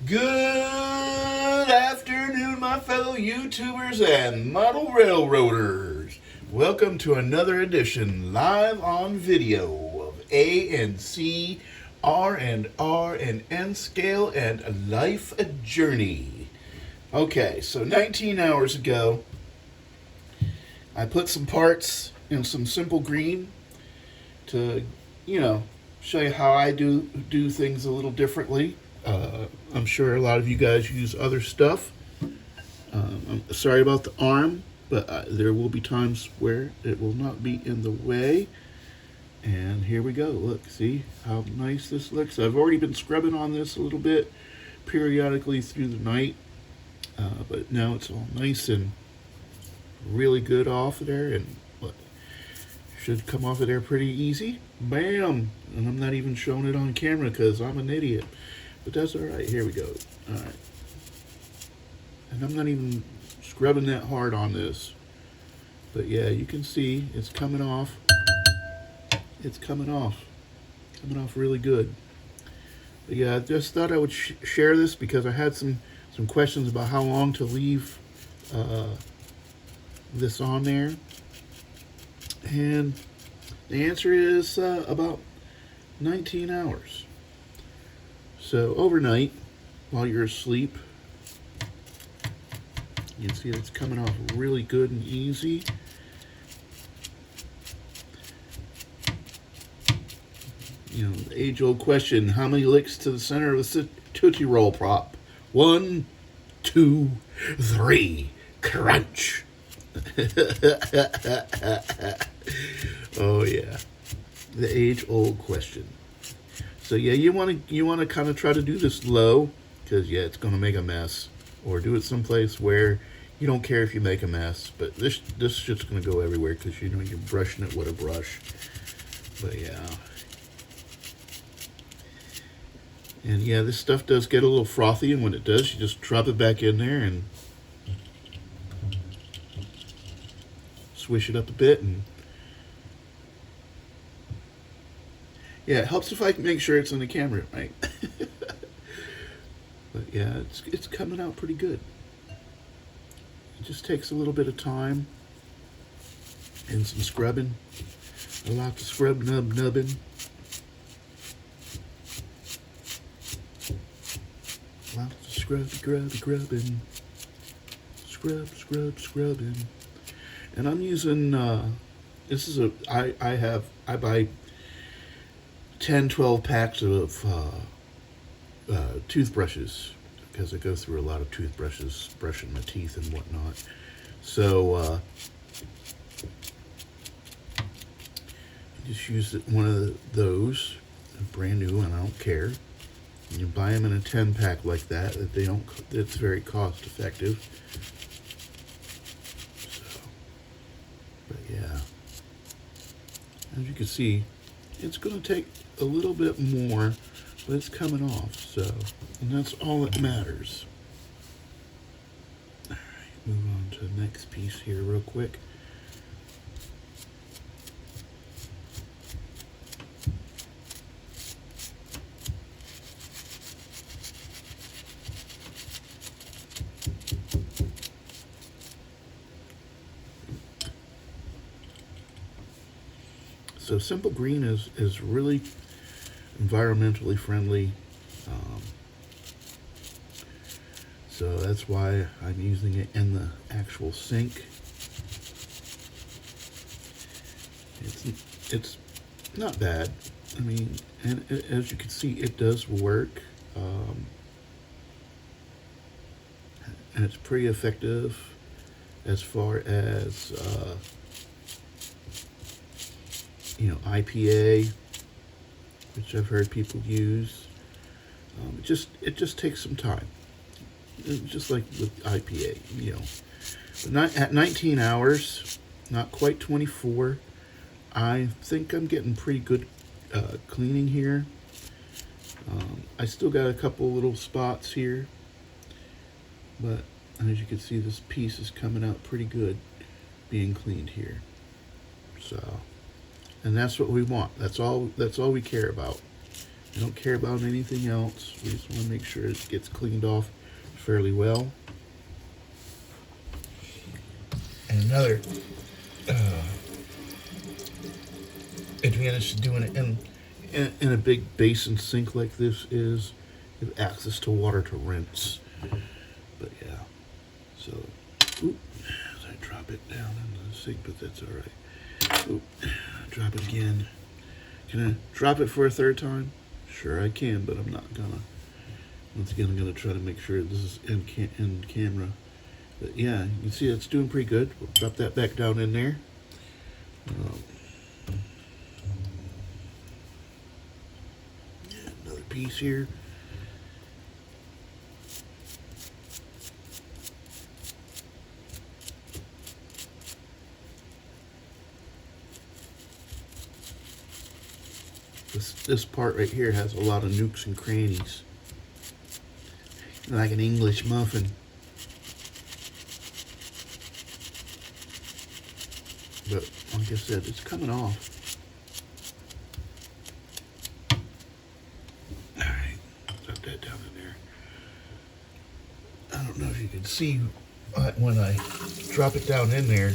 Good afternoon, my fellow YouTubers and model railroaders. Welcome to another edition live on video of A and C, R and N scale and life journey. Okay, so 19 hours ago, I put some parts in some simple green to, show you how I do things a little differently. I'm sure a lot of you guys use other stuff. I'm sorry about the arm, but there will be times where it will not be in the way. And here we go. Look, see how nice this looks? I've already been scrubbing on this a little bit periodically through the night, but now it's all nice and really good off of there, and should come off of there pretty easy. Bam! And I'm not even showing it on camera because I'm an idiot. But that's alright. Here we go. Alright. And I'm not even scrubbing that hard on this. But yeah, you can see it's coming off. It's coming off. Coming off really good. But yeah, I just thought I would share this because I had some questions about how long to leave this on there. And the answer is about 19 hours. So overnight, while you're asleep, you can see it's coming off really good and easy. You know, the age-old question, how many licks to the center of the Tootsie Roll Pop? 1, 2, 3, crunch. Oh yeah, the age-old question. So yeah, you want to kind of try to do this low, because yeah, it's going to make a mess. Or do it someplace where you don't care if you make a mess, but this shit's going to go everywhere because you're brushing it with a brush. But yeah, and yeah, this stuff does get a little frothy, and when it does, you just drop it back in there and swish it up a bit, and yeah, it helps if I can make sure it's in the camera, right? But yeah, it's coming out pretty good. It just takes a little bit of time and some scrubbing. I like to scrub nubbing. I like to grubbing. Scrubbing. And I'm using, this is I buy 10, 12 packs of toothbrushes because I go through a lot of toothbrushes, brushing my teeth and whatnot. So, just use one of those, brand new, and I don't care. You buy them in a 10 pack like that, it's very cost effective. But yeah, as you can see, it's going to take a little bit more, but it's coming off, so, and that's all that matters. All right, move on to the next piece here real quick. So Simple Green is really environmentally friendly. So that's why I'm using it in the actual sink. It's not bad. I mean, and as you can see, it does work. And it's pretty effective as far as IPA, which I've heard people use. It just takes some time, just like with IPA, But not at 19 hours, not quite 24. I think I'm getting pretty good cleaning here. I still got a couple little spots here, but as you can see, this piece is coming out pretty good, being cleaned here. So. And that's what we want. That's all we care about. I don't care about anything else. We just want to make sure it gets cleaned off fairly well. And another advantage to doing it in a big basin sink like this is you have access to water to rinse. But yeah, so as I drop it down into the sink, but that's all right. Drop it again. Can I drop it for a third time? Sure I can, but I'm not gonna. Once again, I'm gonna try to make sure this is in camera. But yeah, you can see it's doing pretty good. We'll drop that back down in there. Another piece here. This part right here has a lot of nooks and crannies, like an English muffin. But like I said, it's coming off. Alright, drop that down in there. I don't know if you can see when I drop it down in there,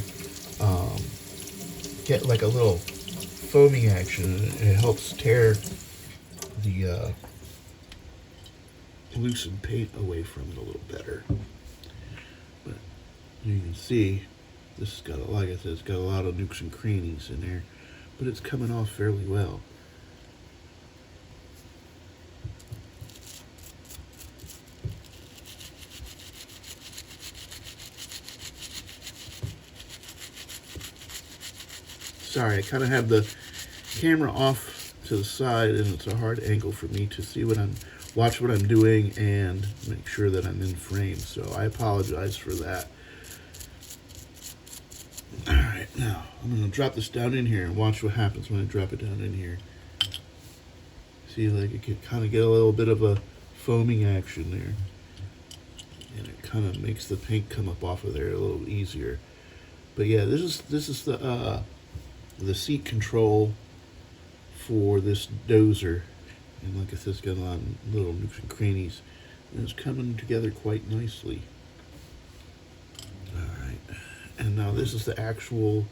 get like a little foaming action. It helps tear the loosened paint away from it a little better. But you can see this has got, like I said, it's got a lot of nooks and crannies in there, but it's coming off fairly well. Sorry, I kind of have the camera off to the side, and it's a hard angle for me to see watch what I'm doing and make sure that I'm in frame. So I apologize for that. All right, now I'm going to drop this down in here and watch what happens when I drop it down in here. See, like it can kind of get a little bit of a foaming action there, and it kind of makes the paint come up off of there a little easier. But yeah, this is the seat control for this dozer, and like I said, it's got a lot of little nooks and crannies, and it's coming together quite nicely. All right, and now this is the actual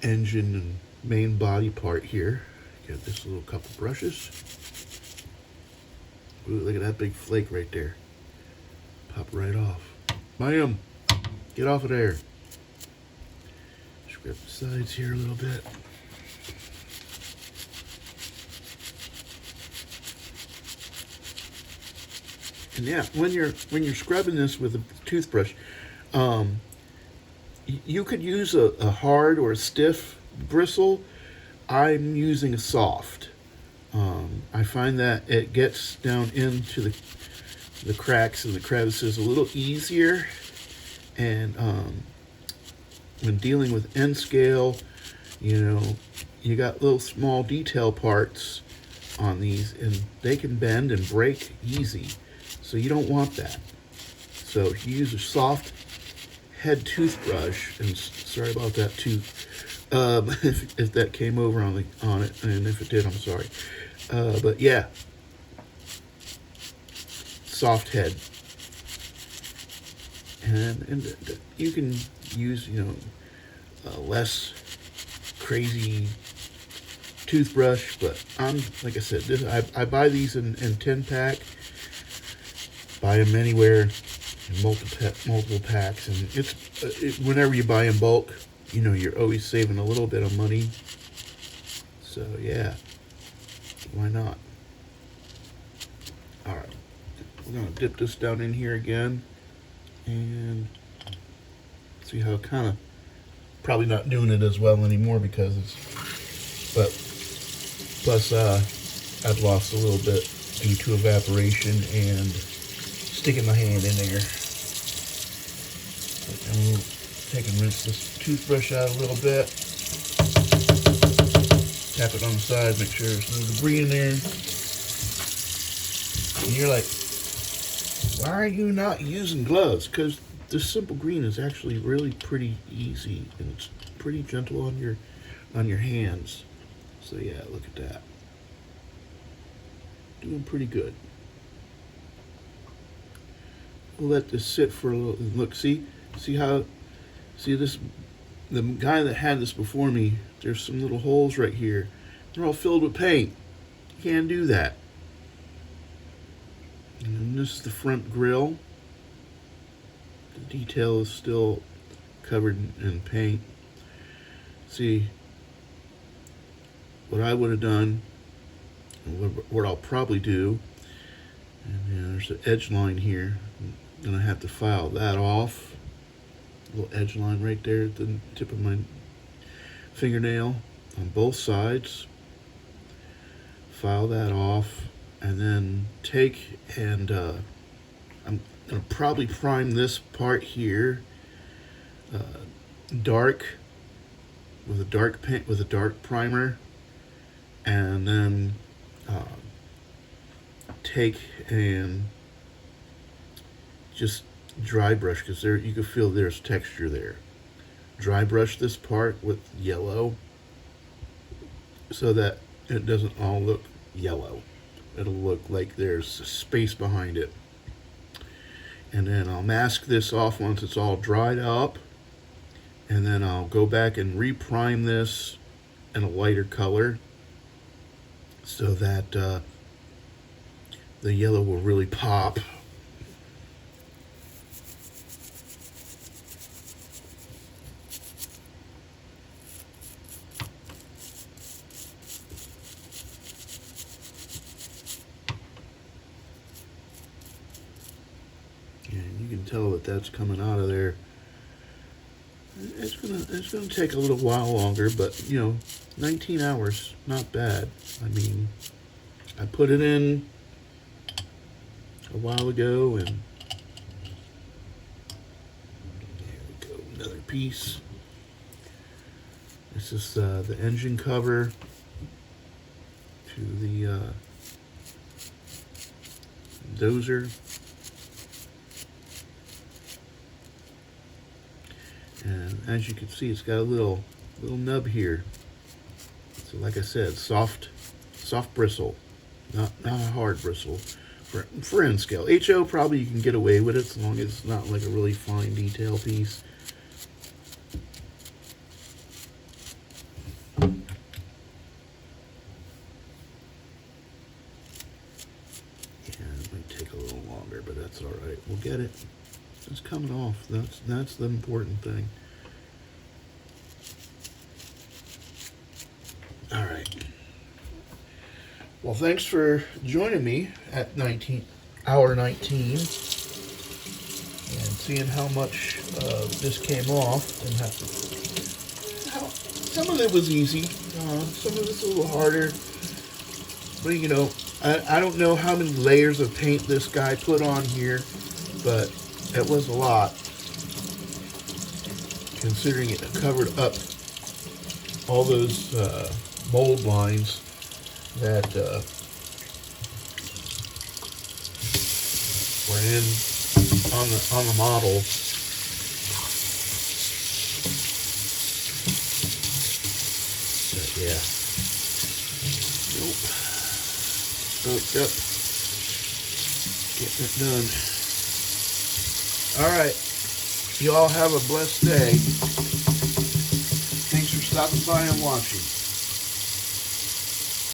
engine and main body part here. Got this little couple brushes. Ooh, look at that big flake right there. Pop right off. Bam! Get off of there. Scrape the sides here a little bit. And yeah, when you're scrubbing this with a toothbrush, you could use a hard or a stiff bristle. I'm using a soft. I find that it gets down into the cracks and the crevices a little easier, and when dealing with N scale, you got little small detail parts on these, and they can bend and break easy, so you don't want that. So if you use a soft head toothbrush, and sorry about that tooth, if that came over on it, and if it did, I'm sorry. But yeah, soft head, and you can use less crazy toothbrush, but like I said, I buy these in 10-pack. Buy them anywhere in multiple packs, and it's whenever you buy in bulk, you're always saving a little bit of money. So yeah, why not? All right, we're gonna dip this down in here again and see how it kind of, probably not doing it as well anymore because but plus I've lost a little bit due to evaporation and sticking my hand in there. And we'll take and rinse this toothbrush out a little bit. Tap it on the side, make sure there's no debris in there. And you're like, why are you not using gloves? Because this simple green is actually really pretty easy, and it's pretty gentle on your hands. So yeah, look at that. Doing pretty good. We'll let this sit for a little. Look, see this. The guy that had this before me, there's some little holes right here. They're all filled with paint. You can't do that. And this is the front grille. The detail is still covered in paint. See, what I would have done, what I'll probably do, and there's an edge line here. I'm gonna have to file that off. Little edge line right there at the tip of my fingernail on both sides. File that off, and then take and I'm gonna probably prime this part here dark with a dark paint with a dark primer, and then take and just dry brush, because there you can feel there's texture there. Dry brush this part with yellow so that it doesn't all look yellow. It'll look like there's space behind it. And then I'll mask this off once it's all dried up, and then I'll go back and reprime this in a lighter color so that the yellow will really pop. And you can tell that that's coming out of there. It's gonna take a little while longer, but 19 hours, not bad. I mean, I put it in a while ago, and there we go, another piece. This is the engine cover to the dozer. And as you can see, it's got a little nub here. So like I said, soft bristle, not a hard bristle for N scale. HO probably you can get away with it as long as it's not like a really fine detail piece. And it might take a little longer, but that's all right. We'll get it. It's coming off. That's the important thing. All right. Well, thanks for joining me at hour 19 and seeing how much this came off. And some of it was easy. Some of it's a little harder. But I don't know how many layers of paint this guy put on here, but it was a lot, considering it covered up all those mold lines that were on the model. But yeah, nope, soaked up, getting it done. All right, you all have a blessed day. Thanks for stopping by and watching.